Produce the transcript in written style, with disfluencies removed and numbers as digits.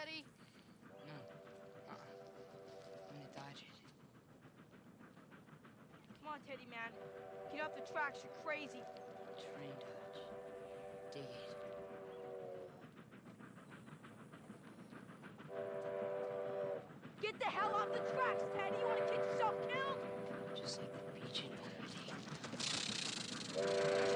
Teddy? No. I'm gonna dodge it. Come on, Teddy, man. Get off the tracks, you're crazy. Train dodge. Dig it. Get the hell off the tracks, Teddy! You wanna get yourself killed? Just like the beach in Normandy.